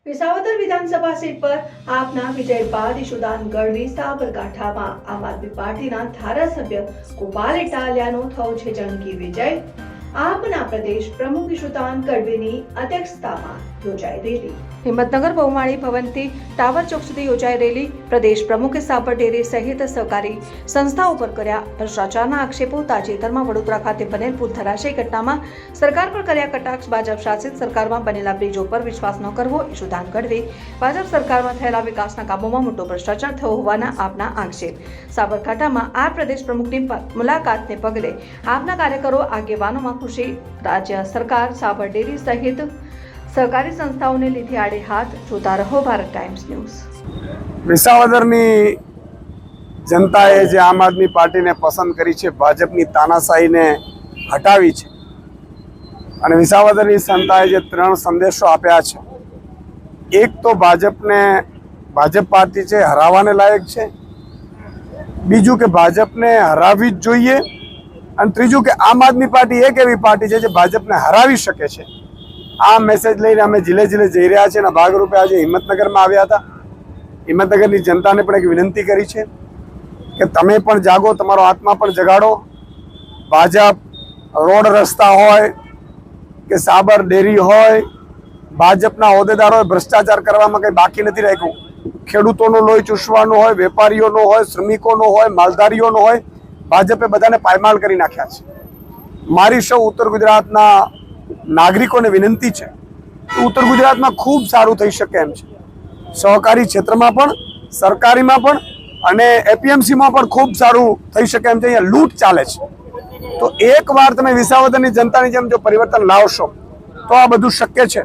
વિસાવદર વિધાનસભા સીટ પર આપના વિજય બાદ ઈશુદાન ગઢવી સાબરકાંઠામાં આમ આદમી પાર્ટીના ધારાસભ્ય ગોપાલ ઇટાલિયાનો થયો છે જંગી વિજય। આપના પ્રદેશ પ્રમુખ ઈશુદાન ગઢવીની અધ્યક્ષતામાં યોજાઈ રેલી। હિંમતનગર બહુમાળી ભવનથી ટાવર ચોક સુધી યોજાઈ રેલી। પ્રદેશ પ્રમુખે સાબર ડેરી સહિત સહકારી સંસ્થાઓ પર કર્યા ભ્રષ્ટાચારના આક્ષેપો। તાજેતરમાં વડોદરા ખાતે બનેલ પુલ ધરાશયી ઘટનામાં સરકાર પર કર્યા કટાક્ષ। ભાજપ શાસિત સરકારમાં બનેલા બ્રિજો પર વિશ્વાસ ન કરવો। ઈશુદાન ગઢવી ભાજપ સરકારમાં થયેલા વિકાસના કામોમાં મોટો ભ્રષ્ટાચાર થયો હોવાના આપના આક્ષેપ। સાબરકાંઠામાં આ પ્રદેશ પ્રમુખની મુલાકાતને પગલે આપના કાર્યકરો આગેવાનોમાં ખુશી। રાજ્ય સરકાર સાબર ડેરી સહિત सहकारी संस्थाओं ने लीधी आड़े हाथ। जोता रहो भारत टाइम्स न्यूज। विसावदरनी जनताए जे आम आदमी पार्टी ने पसंद करी छे, भाजपनी तानाशाही ने हटावी छे अने विसावदरनी जनताए जे 3 संदेशो आप्या छे। एक तो भाजप पार्टी छे हरावाने लायक छे, बीजू के भाजप ने हरावी ज जोईए अने त्रीजू के आम आदमी पार्टी एक एवी पार्टी छे जे भाजप ने हरावी शके छे। आ मैसेज लईने अमे जिले जिले जई रह्या छे ने भागरूपे आज हिम्मतनगर में आव्या हता। हिम्मतनगरनी जनताने पण एक विनंती करी छे के तमे पण जागो, तमारो आत्मा पण जगाड़ो। भाजप रोड रस्ता होय के साबर डेरी होय, भाजपना होद्देदारोए भ्रष्टाचार करवामां कंई बाकी नथी राख्युं। खेडूतोनो लोही चूसવાનો होय, वेपारीओनो होय, श्रमिकोनो होय, मालधारीओनो होय, भाजपे बधाने पायमाल करी नाख्या छे। मारी सौ उत्तर गुजरातना नागरिकोने विनंती है कि उत्तर गुजरात में खूब सारू थई शके एम छे। सहकारी क्षेत्र में पण, सरकारी में पण अने एपीएमसी में पण खूब सारू थई शके एम छे। अहींया लूट चाले छे। तो एक बार तमे विसावदरनी जनतानी जेम जो परिवर्तन लावशो तो आ बधुं शक्य छे।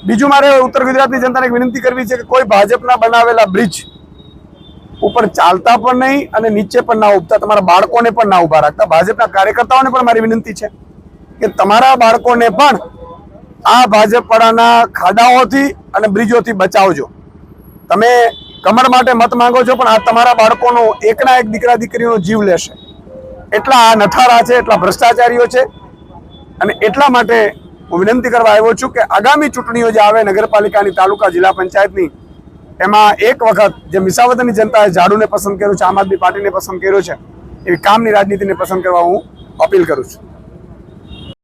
बीजू मारे उत्तर गुजरातनी जनताने विनंती करवी छे के कोई भाजपना बनावेला ब्रिज ऊपर चालता पण नहीं अने नीचे पण ना उभता, तमारा बाळकोने पण ना उभा राखता। भाजपना कार्यकर्ताओने पण मारी विनंती छे કે તમારા બાળકોને પણ આ ભાજપવાળાના ખાડાઓથી અને બ્રિજોથી બચાવજો। તમે કમર માટે મત માંગો છો પણ આ તમારા બાળકોનો એકના એક દીકરા દીકરીનો જીવ લેશે। એટલા આ નઠારા છે, એટલા ભ્રષ્ટાચારીઓ છે અને એટલા માટે હું વિનંતી કરવા આવ્યો છું કે આગામી ચૂંટણીઓ જે આવે નગરપાલિકાની, તાલુકા, જિલ્લા પંચાયતની, એમાં એક વખત જે વિસાવદરની જનતાએ ઝાડુને પસંદ કર્યું છે, આમ આદમી પાર્ટીને પસંદ કર્યો છે, એવી કામની રાજનીતિને પસંદ કરવા હું અપીલ કરું છું।